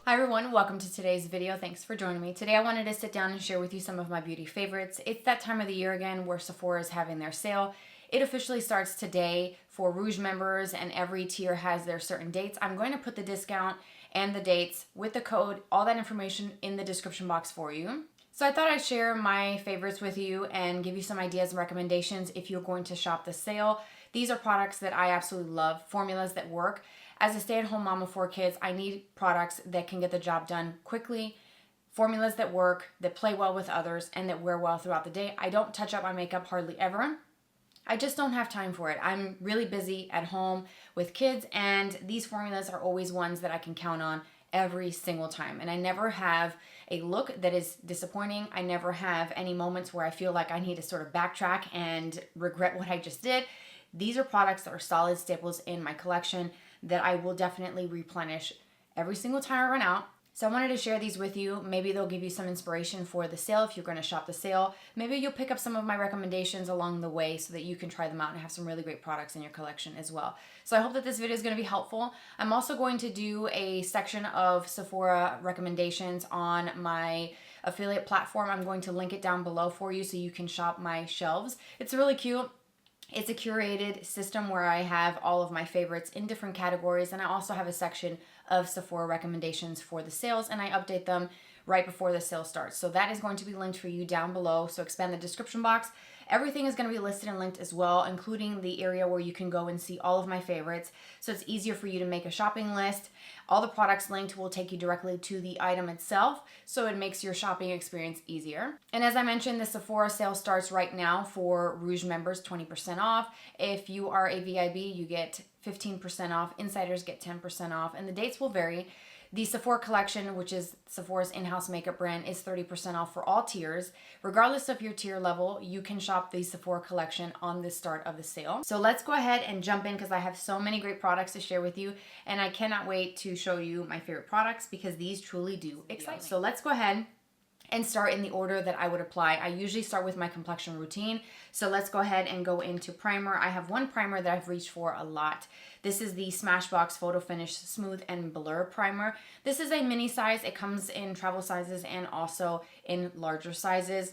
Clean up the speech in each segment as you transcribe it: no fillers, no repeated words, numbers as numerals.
Hi everyone, welcome to today's video. Thanks for joining me. Today I wanted to sit down and share with you some of my beauty favorites. It's that time of the year again where Sephora is having their sale. It officially starts today for Rouge members and every tier has their certain dates. I'm going to put the discount and the dates with the code, all that information in the description box for you. So I thought I'd share my favorites with you and give you some ideas and recommendations if you're going to shop the sale. These are products that I absolutely love, formulas that work. As a stay-at-home mom of 4 kids, I need products that can get the job done quickly, formulas that work, that play well with others, and that wear well throughout the day. I don't touch up my makeup hardly ever. I just don't have time for it. I'm really busy at home with kids, and these formulas are always ones that I can count on every single time. And I never have a look that is disappointing. I never have any moments where I feel like I need to sort of backtrack and regret what I just did. These are products that are solid staples in my collection that I will definitely replenish every single time I run out. So I wanted to share these with you. Maybe they'll give you some inspiration for the sale if you're going to shop the sale. Maybe you'll pick up some of my recommendations along the way so that you can try them out and have some really great products in your collection as well. So I hope that this video is going to be helpful. I'm also going to do a section of Sephora recommendations on my affiliate platform. I'm going to link it down below for you so you can shop my shelves. It's really cute. It's a curated system where I have all of my favorites in different categories, and I also have a section of Sephora recommendations for the sales, and I update them right before the sale starts. So that is going to be linked for you down below, so expand the description box. Everything is going to be listed and linked as well, including the area where you can go and see all of my favorites, so it's easier for you to make a shopping list. All the products linked will take you directly to the item itself, so it makes your shopping experience easier. And as I mentioned, the Sephora sale starts right now for Rouge members, 20% off. If you are a VIB, you get 15% off. Insiders get 10% off, and the dates will vary. The Sephora collection, which is Sephora's in-house makeup brand, is 30% off for all tiers. Regardless of your tier level, you can shop the Sephora collection on the start of the sale. So let's go ahead and jump in because I have so many great products to share with you, and I cannot wait to show you my favorite products because these truly do excite me. So let's go ahead and start in the order that I would apply. I usually start with my complexion routine. So let's go ahead and go into primer. I have one primer that I've reached for a lot. This is the Smashbox Photo Finish Smooth and Blur Primer. This is a mini size. It comes in travel sizes and also in larger sizes.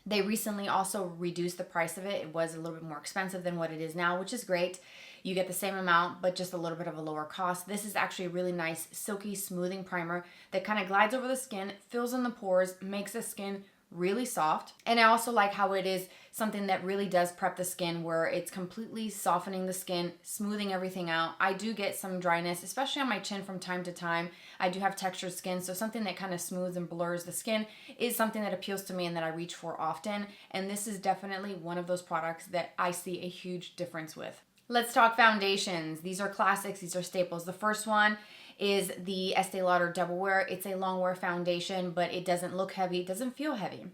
They recently also reduced the price of it. It was a little bit more expensive than what it is now, which is great. You get the same amount, but just a little bit of a lower cost. This is actually a really nice, silky, smoothing primer that kind of glides over the skin, fills in the pores, makes the skin really soft. And I also like how it is something that really does prep the skin where it's completely softening the skin, smoothing everything out. I do get some dryness, especially on my chin from time to time. I do have textured skin, so something that kind of smooths and blurs the skin is something that appeals to me and that I reach for often. And this is definitely one of those products that I see a huge difference with. Let's talk foundations. These are classics, these are staples. The first one is the Estée Lauder Double Wear. It's a long wear foundation, but it doesn't look heavy, it doesn't feel heavy.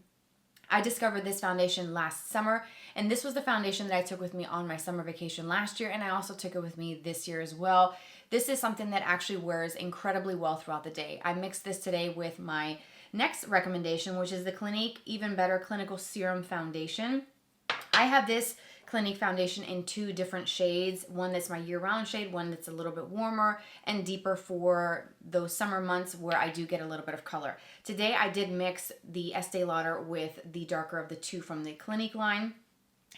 I discovered this foundation last summer, and this was the foundation that I took with me on my summer vacation last year, and I also took it with me this year as well. This is something that actually wears incredibly well throughout the day. I mixed this today with my next recommendation, which is the Clinique Even Better Clinical Serum Foundation. I have this Clinique foundation in 2 different shades. One that's my year-round shade, one that's a little bit warmer and deeper for those summer months where I do get a little bit of color. Today I did mix the Estée Lauder with the darker of the 2 from the Clinique line,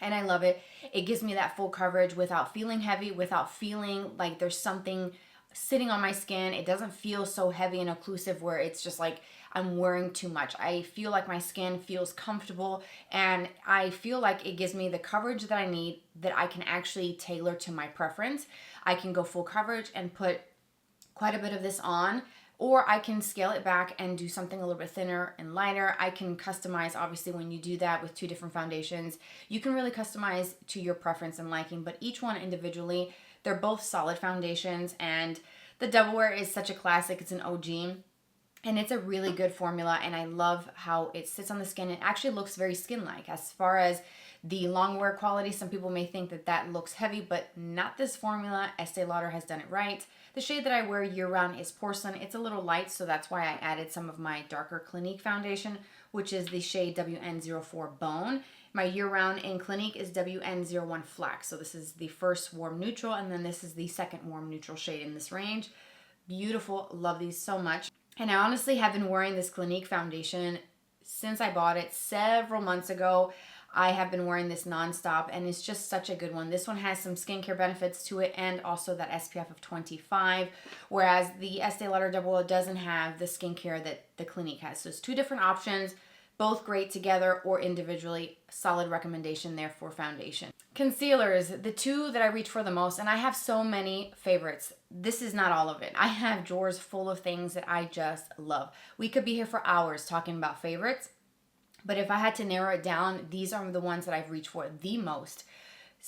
and I love it. It gives me that full coverage without feeling heavy, without feeling like there's something sitting on my skin. It doesn't feel so heavy and occlusive where it's just like I'm wearing too much. I feel like my skin feels comfortable, and I feel like it gives me the coverage that I need that I can actually tailor to my preference. I can go full coverage and put quite a bit of this on, or I can scale it back and do something a little bit thinner and lighter. I can customize, obviously, when you do that with 2 different foundations. You can really customize to your preference and liking, but each one individually, they're both solid foundations, and the Double Wear is such a classic. It's an OG. And it's a really good formula, and I love how it sits on the skin. It actually looks very skin-like. As far as the long wear quality, some people may think that that looks heavy, but not this formula. Estée Lauder has done it right. The shade that I wear year-round is Porcelain. It's a little light, so that's why I added some of my darker Clinique foundation, which is the shade WN04 Bone. My year-round in Clinique is WN01 Flax. So this is the first warm neutral, and then this is the second warm neutral shade in this range. Beautiful. Love these so much. And I honestly have been wearing this Clinique foundation since I bought it several months ago. I have been wearing this nonstop, and it's just such a good one. This one has some skincare benefits to it and also that SPF of 25, whereas the Estée Lauder Double O doesn't have the skincare that the Clinique has. So it's two different options, both great together or individually. Solid recommendation there for foundation. Concealers, the two that I reach for the most, and I have so many favorites. This is not all of it. I have drawers full of things that I just love. We could be here for hours talking about favorites, but if I had to narrow it down, these are the ones that I've reached for the most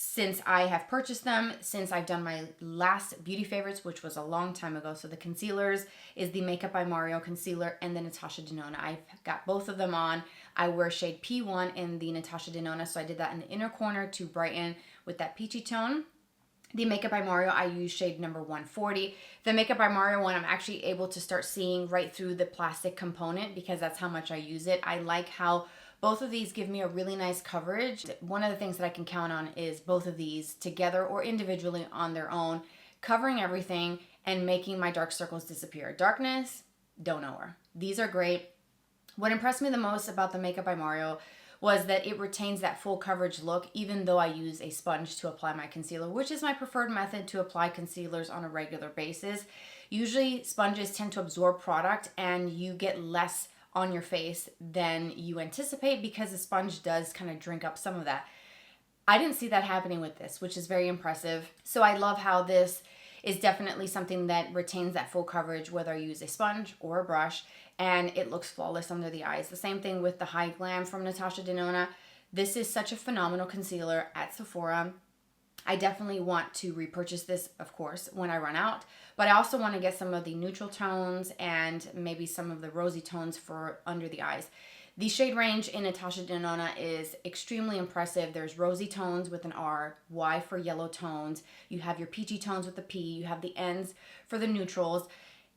since I have purchased them, since I've done my last beauty favorites, which was a long time ago. So the concealers is the Makeup by Mario concealer and the Natasha Denona. I've got both of them on. I wear shade P1 in the Natasha Denona, so I did that in the inner corner to brighten with that peachy tone. The Makeup by Mario, I use shade number 140. The Makeup by Mario one, I'm actually able to start seeing right through the plastic component because that's how much I use it. I like how both of these give me a really nice coverage. One of the things that I can count on is both of these together or individually on their own, covering everything and making my dark circles disappear. Darkness, don't know her. These are great. What impressed me the most about the Makeup by Mario was that it retains that full coverage look even though I use a sponge to apply my concealer, which is my preferred method to apply concealers on a regular basis. Usually sponges tend to absorb product and you get less on your face than you anticipate because the sponge does kind of drink up some of that. I didn't see that happening with this, which is very impressive. So I love how this is definitely something that retains that full coverage whether I use a sponge or a brush, and it looks flawless under the eyes. The same thing with the High Glam from Natasha Denona. This is such a phenomenal concealer at Sephora. I definitely want to repurchase this, of course, when I run out, but I also want to get some of the neutral tones and maybe some of the rosy tones for under the eyes. The shade range in Natasha Denona is extremely impressive. There's rosy tones with an R, Y for yellow tones. You have your peachy tones with the P. You have the N's for the neutrals.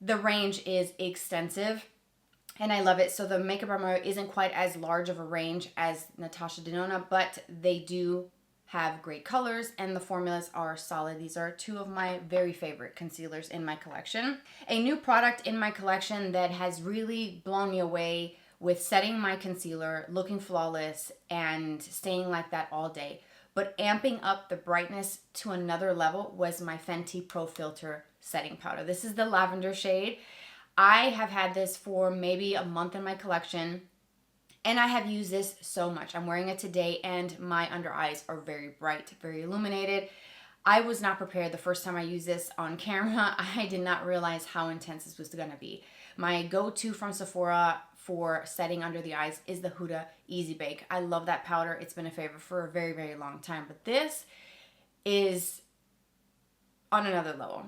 The range is extensive, and I love it. So the Makeup by Mario isn't quite as large of a range as Natasha Denona, but they do have great colors and the formulas are solid. These are two of my very favorite concealers in my collection. A new product in my collection that has really blown me away with setting my concealer, looking flawless and staying like that all day, but amping up the brightness to another level was my Fenty Pro Filter setting powder. This is the Lavender shade. I have had this for maybe a month in my collection, and I have used this so much. I'm wearing it today, and my under eyes are very bright, very illuminated. I was not prepared the first time I used this on camera. I did not realize how intense this was gonna be. My go-to from Sephora for setting under the eyes is the Huda Easy Bake. I love that powder. It's been a favorite for a very, very long time, but this is on another level.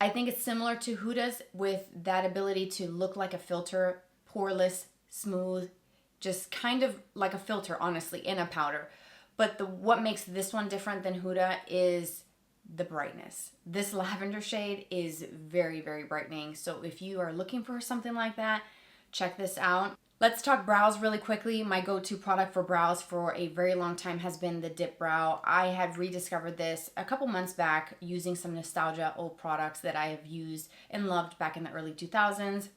I think it's similar to Huda's with that ability to look like a filter, poreless, smooth, just kind of like a filter, honestly, in a powder. But what makes this one different than Huda is the brightness. This lavender shade is very, very brightening. So if you are looking for something like that, check this out. Let's talk brows really quickly. My go-to product for brows for a very long time has been the Dip Brow. I had rediscovered this a couple months back using some nostalgia old products that I have used and loved back in the early 2000s.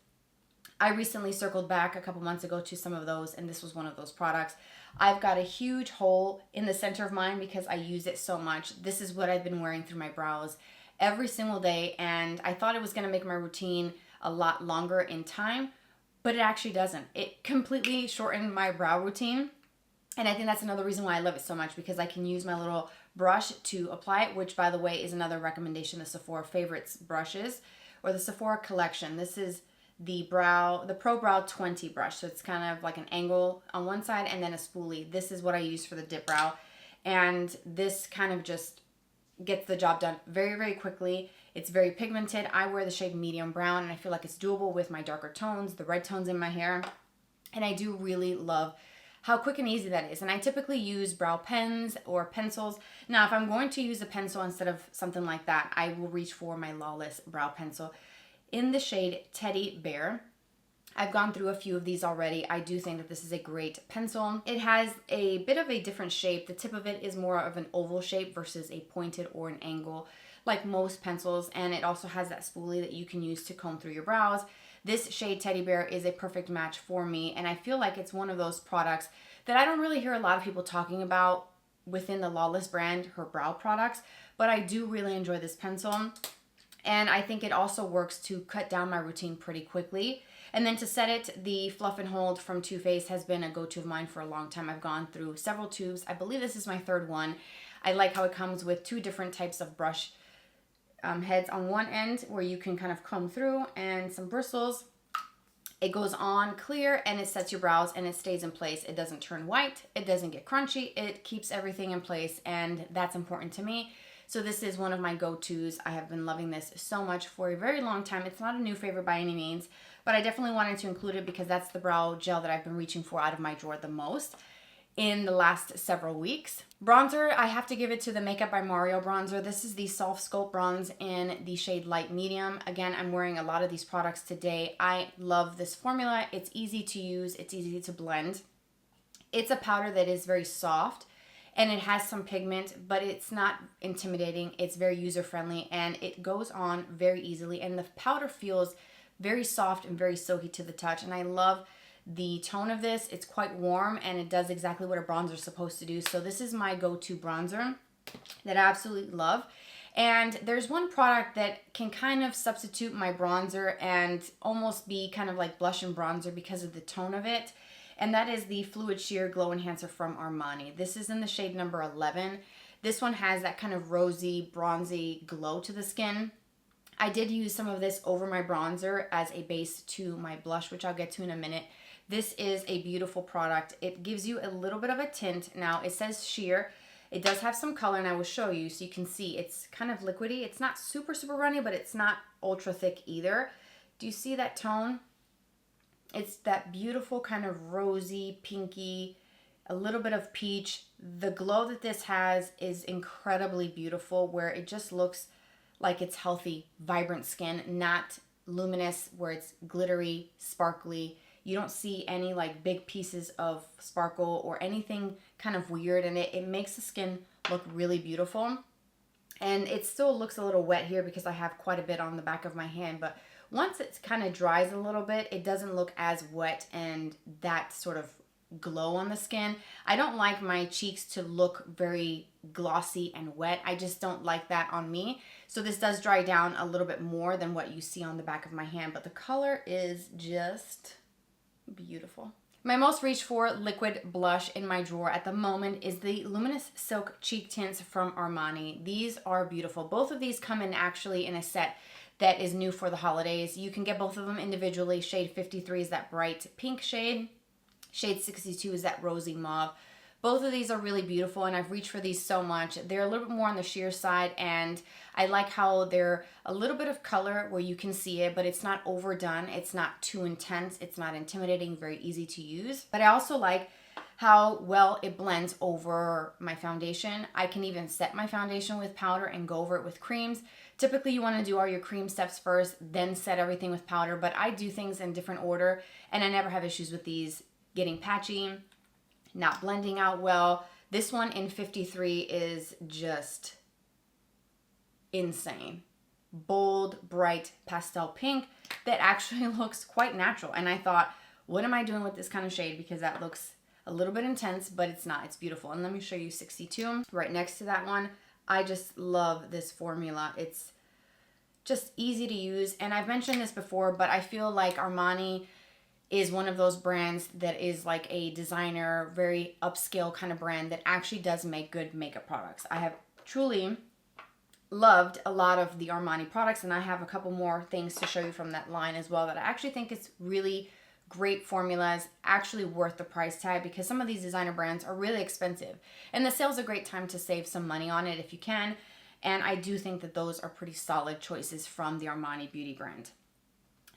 I recently circled back a couple months ago to some of those, and this was one of those products. I've got a huge hole in the center of mine because I use it so much. This is what I've been wearing through my brows every single day, and I thought it was going to make my routine a lot longer in time, but it actually doesn't. It completely shortened my brow routine, and I think that's another reason why I love it so much, because I can use my little brush to apply it, which, by the way, is another recommendation, the Sephora Favorites brushes, or the Sephora collection. This is the Pro Brow 20 brush, so it's kind of like an angle on one side and then a spoolie. This is what I use for the Dip Brow, and this kind of just gets the job done very, very quickly. It's very pigmented. I wear the shade medium brown, and I feel like it's doable with my darker tones, the red tones in my hair, and I do really love how quick and easy that is. And I typically use brow pens or pencils. Now, if I'm going to use a pencil instead of something like that, I will reach for my Lawless brow pencil in the shade Teddy Bear. I've gone through a few of these already. I do think that this is a great pencil. It has a bit of a different shape. The tip of it is more of an oval shape versus a pointed or an angle like most pencils, and it also has that spoolie that you can use to comb through your brows. this shade Teddy Bear is a perfect match for me, and I feel like it's one of those products that I don't really hear a lot of people talking about within the Lawless brand, her brow products, but I do really enjoy this pencil. And I think it also works to cut down my routine pretty quickly. And then to set it, the Fluff and Hold from Too Faced has been a go-to of mine for a long time. I've gone through several tubes. I believe this is my third one. I like how it comes with two different types of brush heads on one end where you can kind of comb through, and some bristles. It goes on clear and it sets your brows and it stays in place. It doesn't turn white. It doesn't get crunchy. It keeps everything in place, and that's important to me. So this is one of my go-tos. I have been loving this so much for a very long time. It's not a new favorite by any means, but I definitely wanted to include it because that's the brow gel that I've been reaching for out of my drawer the most in the last several weeks. Bronzer, I have to give it to the Makeup by Mario bronzer. This is the Soft Sculpt bronze in the shade Light Medium. Again, I'm wearing a lot of these products today. I love this formula. It's easy to use. It's easy to blend. It's a powder that is very soft and it has some pigment, but it's not intimidating. It's very user-friendly and it goes on very easily, and the powder feels very soft and very silky to the touch, and I love the tone of this. It's quite warm and it does exactly what a bronzer is supposed to do. So this is my go-to bronzer that I absolutely love. And there's one product that can kind of substitute my bronzer and almost be kind of like blush and bronzer because of the tone of it. And that is the Fluid Sheer Glow Enhancer from Armani. This is in the shade number 11. This one has that kind of rosy, bronzy glow to the skin. I did use some of this over my bronzer as a base to my blush, which I'll get to in a minute. This is a beautiful product. It gives you a little bit of a tint. Now, it says sheer. It does have some color, and I will show you so you can see. It's kind of liquidy. It's not super, super runny, but it's not ultra thick either. Do you see that tone? It's that beautiful kind of rosy, pinky, a little bit of peach. The glow that this has is incredibly beautiful, where it just looks like it's healthy, vibrant skin, not luminous, where it's glittery, sparkly. You don't see any like big pieces of sparkle or anything kind of weird, and it makes the skin look really beautiful. And it still looks a little wet here because I have quite a bit on the back of my hand, but once it kind of dries a little bit, it doesn't look as wet and that sort of glow on the skin. I don't like my cheeks to look very glossy and wet. I just don't like that on me. So this does dry down a little bit more than what you see on the back of my hand, but the color is just beautiful. My most reached for liquid blush in my drawer at the moment is the Luminous Silk Cheek Tints from Armani. These are beautiful. Both of these come in actually in a set that is new for the holidays. You can get both of them individually. Shade 53 is that bright pink shade. Shade 62 is that rosy mauve. Both of these are really beautiful, and I've reached for these so much. They're a little bit more on the sheer side, and I like how they're a little bit of color where you can see it, but it's not overdone. It's not too intense. It's not intimidating, very easy to use. But I also like how well it blends over my foundation. I can even set my foundation with powder and go over it with creams. Typically, you want to do all your cream steps first, then set everything with powder, but I do things in different order, and I never have issues with these getting patchy, not blending out well. This one in 53 is just insane. Bold, bright pastel pink that actually looks quite natural. And I thought, what am I doing with this kind of shade? Because that looks a little bit intense, but it's not. It's beautiful. And let me show you 62 right next to that one. I just love this formula. It's just easy to use. And I've mentioned this before, but I feel like Armani is one of those brands that is like a designer, very upscale kind of brand that actually does make good makeup products. I have truly loved a lot of the Armani products, and I have a couple more things to show you from that line as well that I actually think is really great formulas, actually worth the price tag, because some of these designer brands are really expensive. And the sale's a great time to save some money on it if you can. And I do think that those are pretty solid choices from the Armani beauty brand.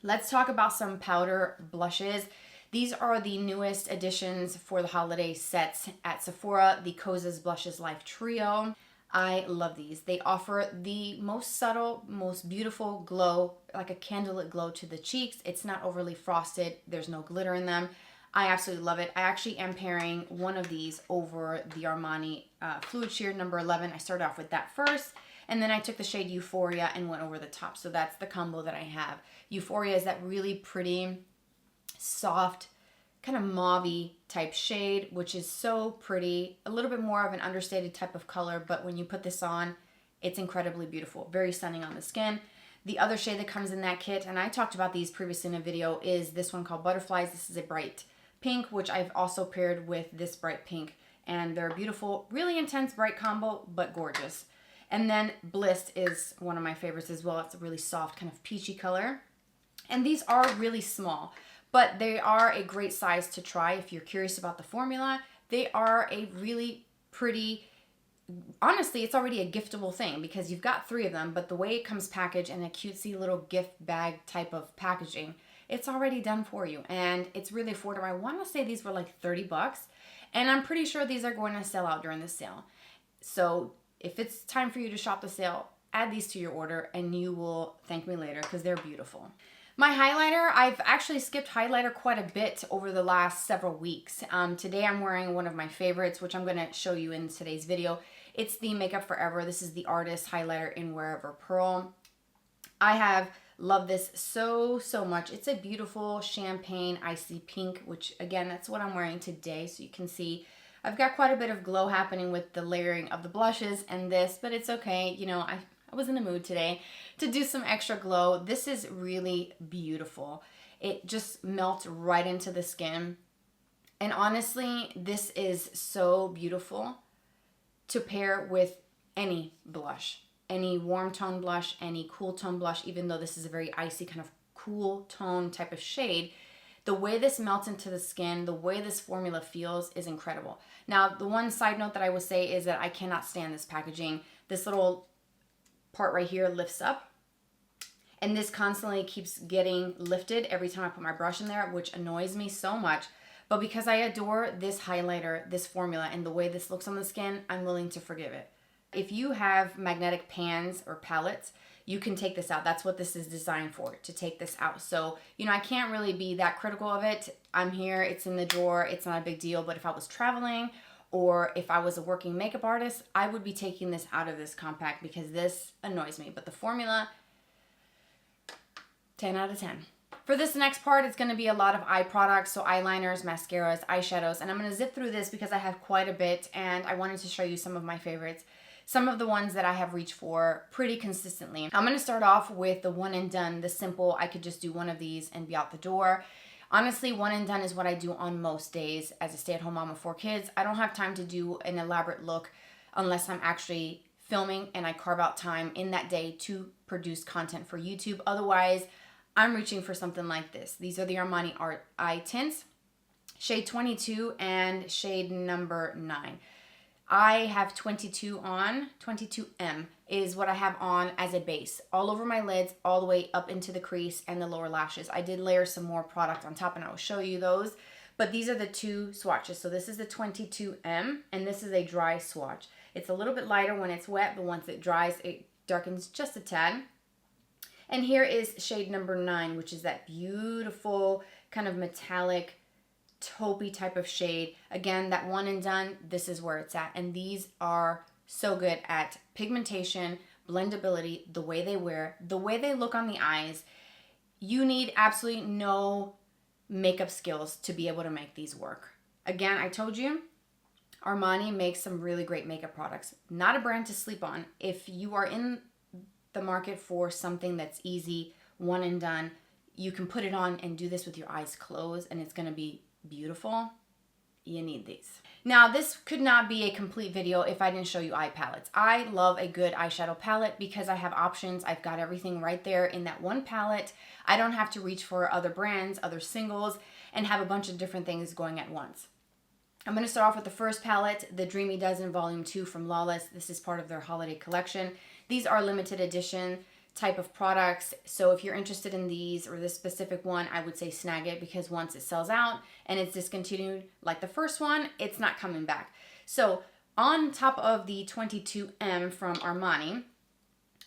Let's talk about some powder blushes. These are the newest additions for the holiday sets at Sephora, the Kosas Blushes Life Trio. I love these. They offer the most subtle, most beautiful glow, like a candlelit glow to the cheeks. It's not overly frosted. There's no glitter in them. I absolutely love it. I actually am pairing one of these over the Armani Fluid Sheer number 11. I started off with that first, And then I took the shade Euphoria and went over the top. So that's the combo that I have. Euphoria is that really pretty, soft, kind of mauve-y type shade, which is so pretty. A little bit more of an understated type of color, but when you put this on, it's incredibly beautiful. Very stunning on the skin. The other shade that comes in that kit, and I talked about these previously in a video, is this one called Butterflies. This is a bright pink, which I've also paired with this bright pink. And they're beautiful, really intense, bright combo, but gorgeous. And then Bliss is one of my favorites as well. It's a really soft, kind of peachy color. And these are really small, but they are a great size to try if you're curious about the formula. They are a really pretty, honestly, it's already a giftable thing because you've got 3 of them, but the way it comes packaged in a cutesy little gift bag type of packaging, it's already done for you. And it's really affordable. I want to say these were like 30 bucks, and I'm pretty sure these are going to sell out during the sale. So if it's time for you to shop the sale, add these to your order and you will thank me later because they're beautiful. My highlighter, I've actually skipped highlighter quite a bit over the last several weeks. Today I'm wearing one of my favorites, which I'm going to show you in today's video. It's the Makeup Forever. This is the Artist Highlighter in Wherever Pearl. I have loved this so much. It's a beautiful champagne icy pink, which again, that's what I'm wearing today. So you can see I've got quite a bit of glow happening with the layering of the blushes and this, but it's okay. You know, I was in the mood today to do some extra glow. This is really beautiful. It just melts right into the skin. And honestly, this is so beautiful to pair with any blush, any warm tone blush, any cool tone blush, even though this is a very icy kind of cool tone type of shade. The way this melts into the skin, the way this formula feels is incredible. Now, the one side note that I will say is that I cannot stand this packaging. This little part right here lifts up, and this constantly keeps getting lifted every time I put my brush in there, which annoys me so much. But because I adore this highlighter, this formula, and the way this looks on the skin, I'm willing to forgive it. If you have magnetic pans or palettes, you can take this out. That's what this is designed for, to take this out. So, you know, I can't really be that critical of it. I'm here, it's in the drawer, it's not a big deal. But if I was traveling or if I was a working makeup artist, I would be taking this out of this compact because this annoys me. But the formula, 10 out of 10. For this next part, it's going to be a lot of eye products, so eyeliners, mascaras, eyeshadows, and I'm going to zip through this because I have quite a bit and I wanted to show you some of my favorites, some of the ones that I have reached for pretty consistently. I'm going to start off with the one and done, the simple, I could just do one of these and be out the door. Honestly, one and done is what I do on most days as a stay-at-home mom of 4 kids. I don't have time to do an elaborate look unless I'm actually filming and I carve out time in that day to produce content for YouTube. Otherwise, I'm reaching for something like this. These are the Armani Eye Tints, shade 22 and shade number 9. I have 22 on, 22M is what I have on as a base. All over my lids, all the way up into the crease and the lower lashes. I did layer some more product on top and I will show you those. But these are the 2 swatches. So this is the 22M and this is a dry swatch. It's a little bit lighter when it's wet, but once it dries, it darkens just a tad. And here is shade number 9, which is that beautiful kind of metallic taupey type of shade. Again, that one and done, this is where it's at. And these are so good at pigmentation, blendability, the way they wear, the way they look on the eyes. You need absolutely no makeup skills to be able to make these work. Again, I told you, Armani makes some really great makeup products. Not a brand to sleep on. If you are in the market for something that's easy, one and done, you can put it on and do this with your eyes closed and it's going to be beautiful. You need these. Now, this could not be a complete video if I didn't show you eye palettes. I love a good eyeshadow palette because I have options. I've got everything right there in that one palette. I don't have to reach for other brands, other singles, and have a bunch of different things going at once. I'm going to start off with the first palette, the Dreamy Dozen Volume 2 from Lawless. This is part of their holiday collection. These are limited edition type of products, so if you're interested in these or this specific one, I would say snag it because once it sells out and it's discontinued like the first one, it's not coming back. So on top of the 22M from Armani,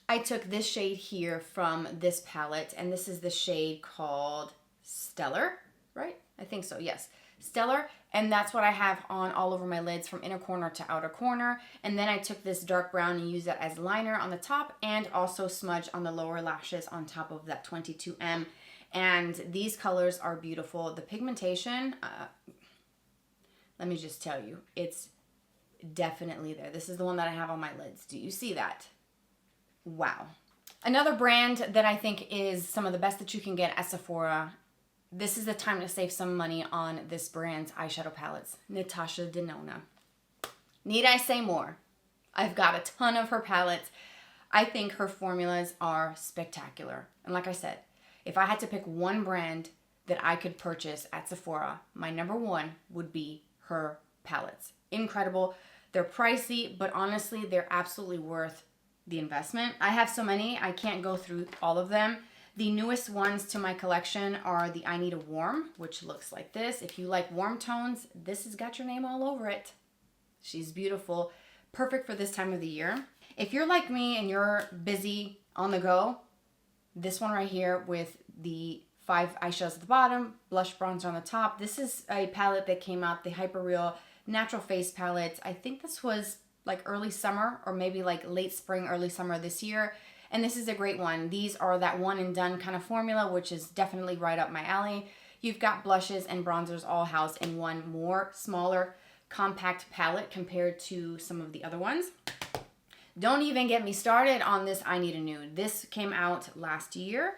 I took this shade here from this palette, and this is the shade called Stellar, right? I think so, yes. Stellar, And that's what I have on all over my lids from inner corner to outer corner. And then I took this dark brown and used that as liner on the top and also smudge on the lower lashes on top of that 22M. And these colors are beautiful. The pigmentation, let me just tell you, it's definitely there. This is the one that I have on my lids. Do you see that? Wow. Another brand that I think is some of the best that you can get at Sephora. This is the time to save some money on this brand's eyeshadow palettes. Natasha Denona. Need I say more? I've got a ton of her palettes. I think her formulas are spectacular. And like I said, if I had to pick one brand that I could purchase at Sephora, my number one would be her palettes. Incredible. They're pricey, but honestly, they're absolutely worth the investment. I have so many, I can't go through all of them. The newest ones to my collection are the I Need a Warm, which looks like this. If you like warm tones, this has got your name all over it. She's beautiful. Perfect for this time of the year. If you're like me and you're busy on the go, this one right here with the 5 eyeshadows at the bottom, blush bronzer on the top. This is a palette that came out, the Hyper Real Natural Face Palette. I think this was like early summer or maybe like late spring, early summer this year. And this is a great one. These are that one and done kind of formula, which is definitely right up my alley. You've got blushes and bronzers all housed in one more smaller compact palette compared to some of the other ones. Don't even get me started on this I Need a Nude. This came out last year.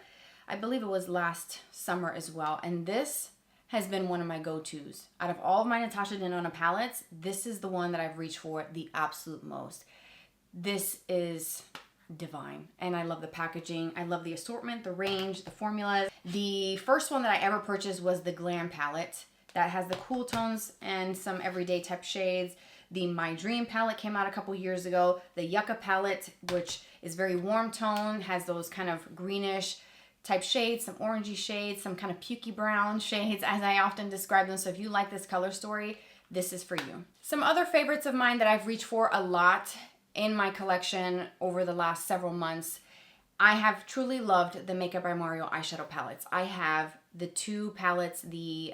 I believe it was last summer as well. And this has been one of my go-tos. Out of all of my Natasha Denona palettes, this is the one that I've reached for the absolute most. This is divine. And I love the packaging. I love the assortment, the range, the formulas. The first one that I ever purchased was the Glam palette that has the cool tones and some everyday type shades. The My Dream palette came out a couple years ago. The Yucca palette, which is very warm tone, has those kind of greenish type shades, some orangey shades, some kind of pukey brown shades, as I often describe them. So if you like this color story, this is for you. Some other favorites of mine that I've reached for a lot in my collection over the last several months, I have truly loved the Makeup by Mario eyeshadow palettes. I have the 2 palettes, the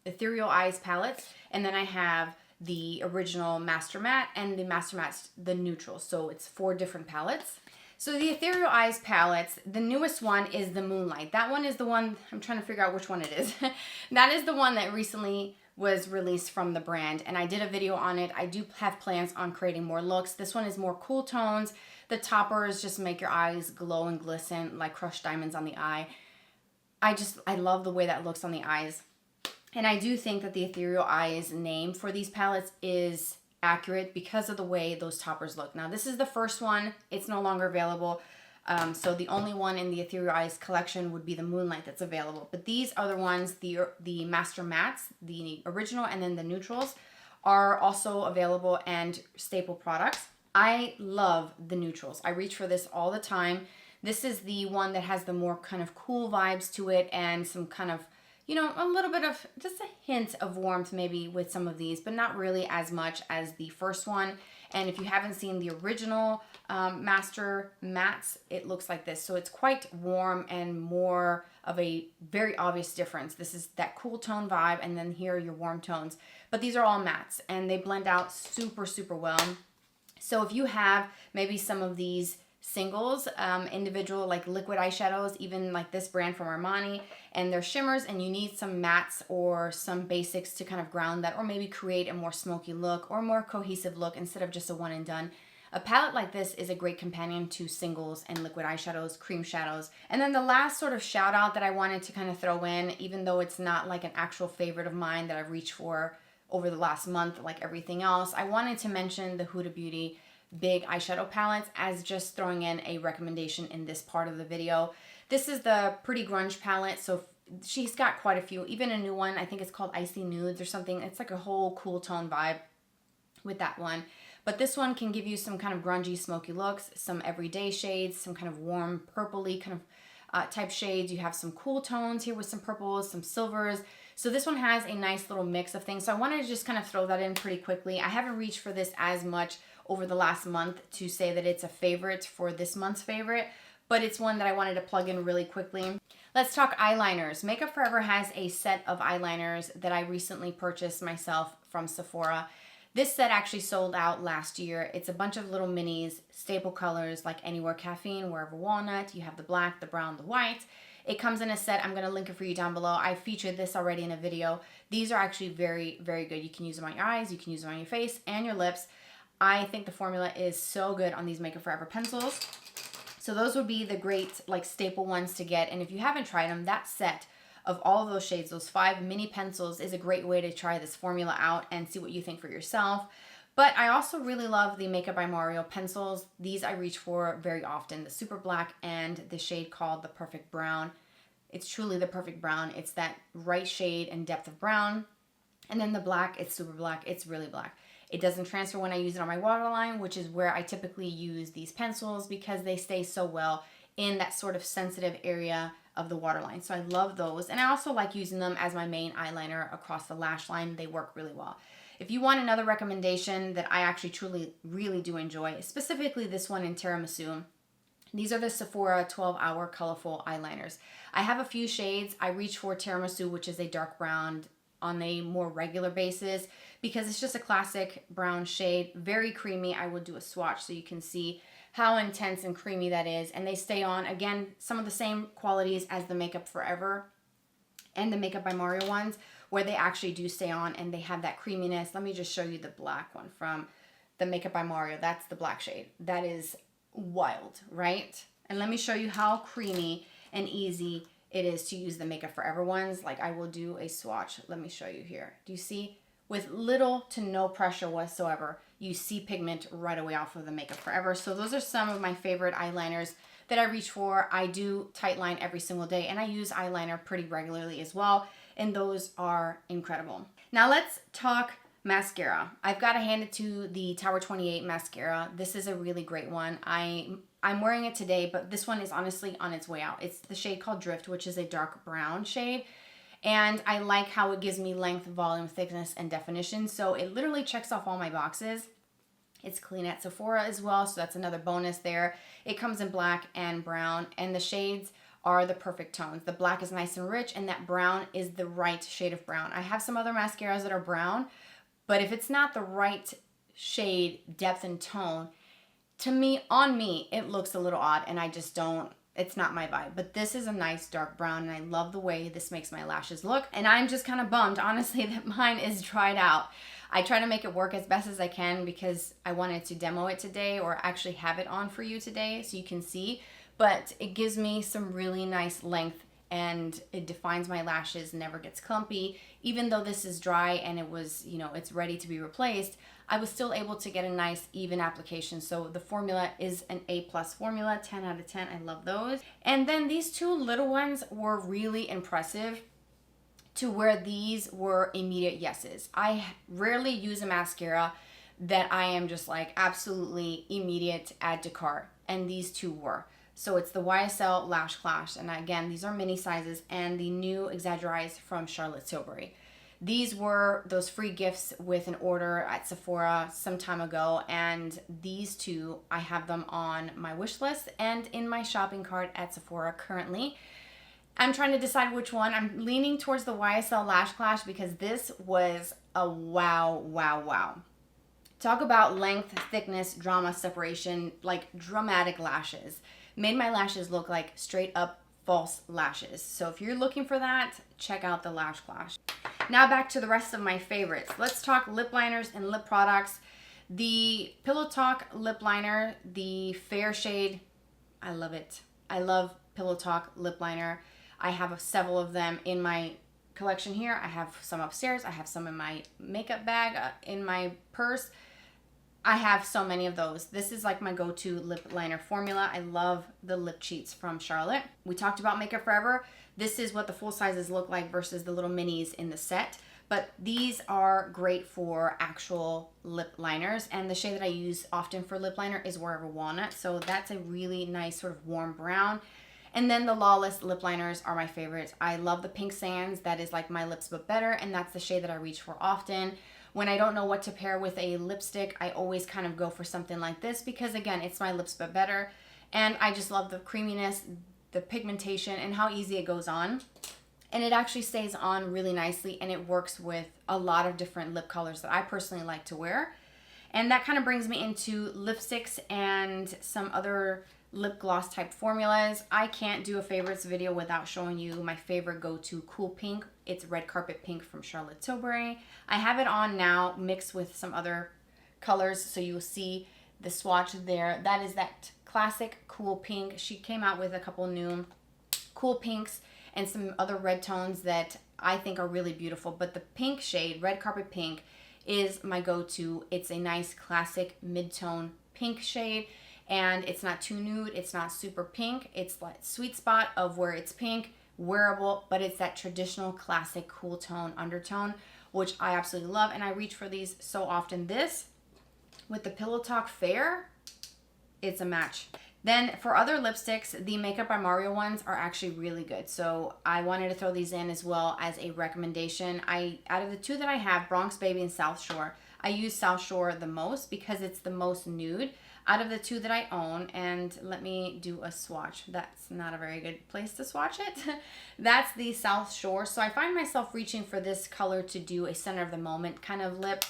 Ethereal Eyes palette, and then I have the original Master Matte and the Master Matte, the neutral. So it's 4 different palettes. So the Ethereal Eyes palettes, the newest one is the Moonlight. That one is the one, I'm trying to figure out which one it is. That is the one that recently was released from the brand, and I did a video on it. I do have plans on creating more looks. This one is more cool tones. The toppers just make your eyes glow and glisten like crushed diamonds on the eye. I love the way that looks on the eyes. And I do think that the Ethereal Eyes name for these palettes is accurate because of the way those toppers look. Now, this is the first one. It's no longer available. So the only one in the Ethereal Eyes collection would be the Moonlight that's available. But these other ones, the Master Mattes, the original, and then the neutrals are also available and staple products. I love the neutrals. I reach for this all the time. This is the one that has the more kind of cool vibes to it and some kind of, you know, a little bit of just a hint of warmth maybe with some of these, but not really as much as the first one. And if you haven't seen the original Master Mattes, it looks like this. So it's quite warm and more of a very obvious difference. This is that cool tone vibe, and then here are your warm tones. But these are all mattes, and they blend out super, super well. So if you have maybe some of these singles, individual like liquid eyeshadows, even like this brand from Armani, and they're shimmers, and you need some mattes or some basics to kind of ground that, or maybe create a more smoky look or more cohesive look instead of just a one and done. A palette like this is a great companion to singles and liquid eyeshadows, cream shadows. And then the last sort of shout out that I wanted to kind of throw in, even though it's not like an actual favorite of mine that I've reached for over the last month like everything else, I wanted to mention the Huda Beauty big eyeshadow palettes as just throwing in a recommendation in this part of the video. This is the Pretty Grunge palette, so she's got quite a few, even a new one, I think it's called Icy Nudes or something. It's like a whole cool tone vibe with that one. But this one can give you some kind of grungy, smoky looks, some everyday shades, some kind of warm, purpley kind of type shades. You have some cool tones here with some purples, some silvers. So this one has a nice little mix of things. So I wanted to just kind of throw that in pretty quickly. I haven't reached for this as much over the last month to say that it's a favorite for this month's favorite, but it's one that I wanted to plug in really quickly. Let's talk eyeliners. Makeup Forever has a set of eyeliners that I recently purchased myself from Sephora. This set actually sold out last year. It's a bunch of little minis, staple colors like Anywhere Caffeine, Wherever Walnut. You have the black, the brown, the white. It comes in a set. I'm going to link it for you down below. I featured this already in a video. These are actually very, very good. You can use them on your eyes. You can use them on your face and your lips. I think the formula is so good on these Makeup Forever pencils. So those would be the great like staple ones to get. And if you haven't tried them, that set of all of those shades, those 5 mini pencils, is a great way to try this formula out and see what you think for yourself. But I also really love the Makeup by Mario pencils. These I reach for very often, the Super Black and the shade called the Perfect Brown. It's truly the perfect brown. It's that right shade and depth of brown. And then the black, it's super black. It's really black. It doesn't transfer when I use it on my waterline, which is where I typically use these pencils because they stay so well in that sort of sensitive area of the waterline. So I love those. And I also like using them as my main eyeliner across the lash line. They work really well. If you want another recommendation that I actually truly really do enjoy, specifically this one in Tiramisu, these are the Sephora 12-Hour Colorful Eyeliners. I have a few shades. I reach for Tiramisu, which is a dark brown on a more regular basis because it's just a classic brown shade, very creamy. I will do a swatch so you can see how intense and creamy that is. And they stay on, again, some of the same qualities as the Makeup Forever and the Makeup by Mario ones, where they actually do stay on and they have that creaminess. Let me just show you the black one from the Makeup by Mario. That's the black shade. That is wild, right? And let me show you how creamy and easy it is to use the Makeup Forever ones. Like I will do a swatch. Let me show you here. Do you see? With little to no pressure whatsoever, you see pigment right away off of the Makeup Forever. So those are some of my favorite eyeliners that I reach for. I do tight line every single day and I use eyeliner pretty regularly as well. And those are incredible. Now let's talk mascara. I've got to hand it to the Tower 28 mascara. This is a really great one. I'm wearing it today, but this one is honestly on its way out. It's the shade called Drift, which is a dark brown shade. And I like how it gives me length, volume, thickness, and definition. So it literally checks off all my boxes. It's clean at Sephora as well, so that's another bonus there. It comes in black and brown, and the shades are the perfect tones. The black is nice and rich, and that brown is the right shade of brown. I have some other mascaras that are brown, but if it's not the right shade, depth, and tone, to me, on me, it looks a little odd, and I just don't, it's not my vibe. But this is a nice dark brown, and I love the way this makes my lashes look. And I'm just kind of bummed, honestly, that mine is dried out. I try to make it work as best as I can because I wanted to demo it today or actually have it on for you today so you can see. But it gives me some really nice length and it defines my lashes, never gets clumpy. Even though this is dry and it was, you know, it's ready to be replaced, I was still able to get a nice even application. So the formula is an A+ formula, 10 out of 10. I love those. And then these two little ones were really impressive to where these were immediate yeses. I rarely use a mascara that I am just like absolutely immediate add to cart, and these two were. So it's the YSL Lash Clash, and again, these are mini sizes, and the new Exaggerize from Charlotte Tilbury. These were those free gifts with an order at Sephora some time ago, and these two, I have them on my wish list and in my shopping cart at Sephora currently. I'm trying to decide which one. I'm leaning towards the YSL Lash Clash because this was a wow, wow, wow. Talk about length, thickness, drama, separation, like dramatic lashes. Made my lashes look like straight up false lashes. So if you're looking for that, check out the Lash Clash. Now back to the rest of my favorites. Let's talk lip liners and lip products. The Pillow Talk lip liner, the fair shade, I love it. I love Pillow Talk lip liner. I have several of them in my collection here. I have some upstairs. I have some in my makeup bag, in my purse. I have so many of those. This is like my go-to lip liner formula. I love the lip cheats from Charlotte. We talked about Makeup Forever. This is what the full sizes look like versus the little minis in the set. But these are great for actual lip liners. And the shade that I use often for lip liner is Wherever Walnut. So that's a really nice sort of warm brown. And then the Lawless lip liners are my favorites. I love the Pink Sands. That is like my lips but better. And that's the shade that I reach for often. When I don't know what to pair with a lipstick, I always kind of go for something like this because, again, it's my lips but better. And I just love the creaminess, the pigmentation and how easy it goes on. And it actually stays on really nicely, and it works with a lot of different lip colors that I personally like to wear. And that kind of brings me into lipsticks and some other lip gloss type formulas. I can't do a favorites video without showing you my favorite go-to cool pink. It's Red Carpet Pink from Charlotte Tilbury. I have it on now mixed with some other colors, so you'll see the swatch there. That is that classic cool pink. She came out with a couple new cool pinks and some other red tones that I think are really beautiful. But the pink shade, Red Carpet Pink, is my go-to. It's a nice classic mid-tone pink shade, and it's not too nude, it's not super pink. It's like sweet spot of where it's pink, wearable, but it's that traditional classic cool tone undertone, which I absolutely love, and I reach for these so often. This with the Pillow Talk Fair, it's a match. Then for other lipsticks, the Makeup by Mario ones are actually really good. So I wanted to throw these in as well as a recommendation. Out of the two that I have, Bronx Baby and South Shore, I use South Shore the most because it's the most nude out of the two that I own. And let me do a swatch. That's not a very good place to swatch it. That's the South Shore. So I find myself reaching for this color to do a center of the moment kind of lip.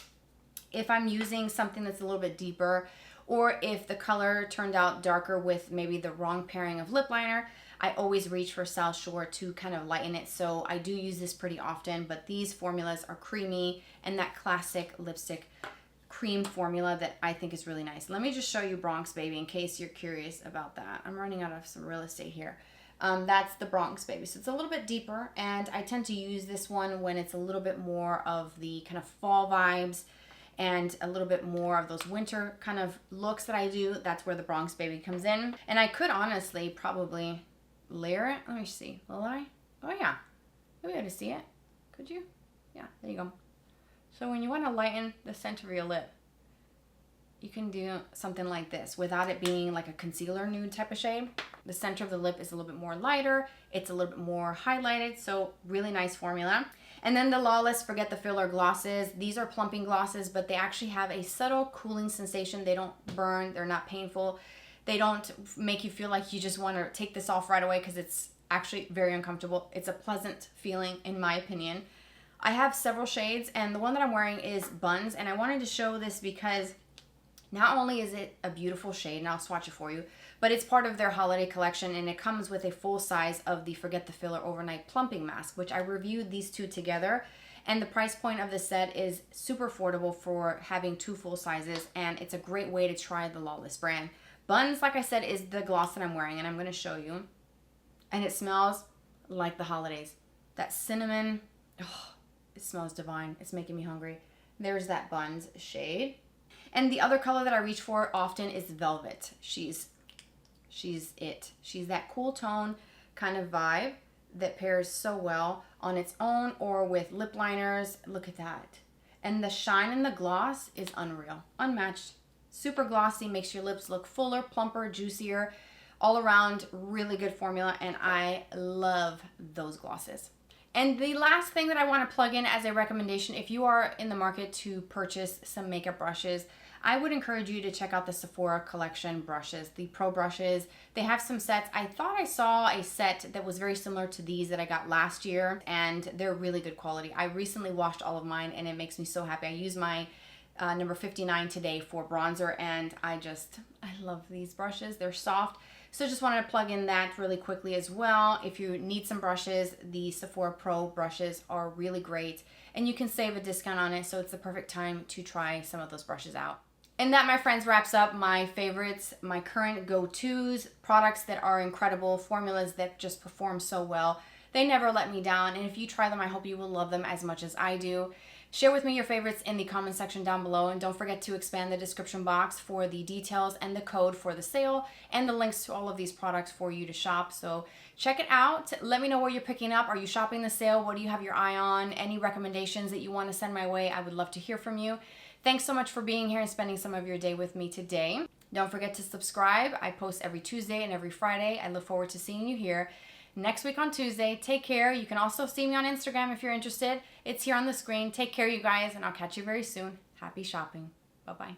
If I'm using something that's a little bit deeper, or if the color turned out darker with maybe the wrong pairing of lip liner, I always reach for South Shore to kind of lighten it. So I do use this pretty often, but these formulas are creamy and that classic lipstick cream formula that I think is really nice. Let me just show you Bronx Baby in case you're curious about that. I'm running out of some real estate here. That's the Bronx Baby. So it's a little bit deeper, and I tend to use this one when it's a little bit more of the kind of fall vibes and a little bit more of those winter kind of looks that I do. That's where the Bronx Baby comes in. And I could honestly probably layer it. Let me see. Will I? Oh yeah. You'll be able to see it. Could you? Yeah, there you go. So when you want to lighten the center of your lip, you can do something like this without it being like a concealer nude type of shade. The center of the lip is a little bit more lighter. It's a little bit more highlighted. So really nice formula. And then the Lawless Forget the Filler glosses. These are plumping glosses, but they actually have a subtle cooling sensation. They don't burn. They're not painful. They don't make you feel like you just want to take this off right away because it's actually very uncomfortable. It's a pleasant feeling in my opinion. I have several shades, and the one that I'm wearing is Buns, and I wanted to show this because not only is it a beautiful shade, and I'll swatch it for you, but it's part of their holiday collection, and it comes with a full size of the Forget the Filler Overnight Plumping Mask, which I reviewed these two together. And the price point of the set is super affordable for having two full sizes, and it's a great way to try the Lawless brand. Buns, like I said, is the gloss that I'm wearing, and I'm going to show you. And it smells like the holidays. That cinnamon, oh, it smells divine. It's making me hungry. There's that Buns shade. And the other color that I reach for often is Velvet. She's it. She's that cool tone kind of vibe that pairs so well on its own or with lip liners. Look at that. And the shine in the gloss is unreal. Unmatched. Super glossy, makes your lips look fuller, plumper, juicier. All around, really good formula, and I love those glosses. And the last thing that I want to plug in as a recommendation, if you are in the market to purchase some makeup brushes, I would encourage you to check out the Sephora collection brushes, the Pro brushes. They have some sets. I thought I saw a set that was very similar to these that I got last year, and they're really good quality. I recently washed all of mine, and it makes me so happy. I use my number 59 today for bronzer, and I love these brushes. They're soft. So just wanted to plug in that really quickly as well. If you need some brushes, the Sephora Pro brushes are really great, and you can save a discount on it, so it's the perfect time to try some of those brushes out. And that, my friends, wraps up my favorites, my current go-tos, products that are incredible, formulas that just perform so well. They never let me down, and if you try them, I hope you will love them as much as I do. Share with me your favorites in the comment section down below, and don't forget to expand the description box for the details and the code for the sale and the links to all of these products for you to shop. So check it out. Let me know where you're picking up. Are you shopping the sale? What do you have your eye on? Any recommendations that you want to send my way? I would love to hear from you. Thanks so much for being here and spending some of your day with me today. Don't forget to subscribe. I post every Tuesday and every Friday. I look forward to seeing you here next week on Tuesday. Take care. You can also see me on Instagram if you're interested. It's here on the screen. Take care, you guys, and I'll catch you very soon. Happy shopping. Bye-bye.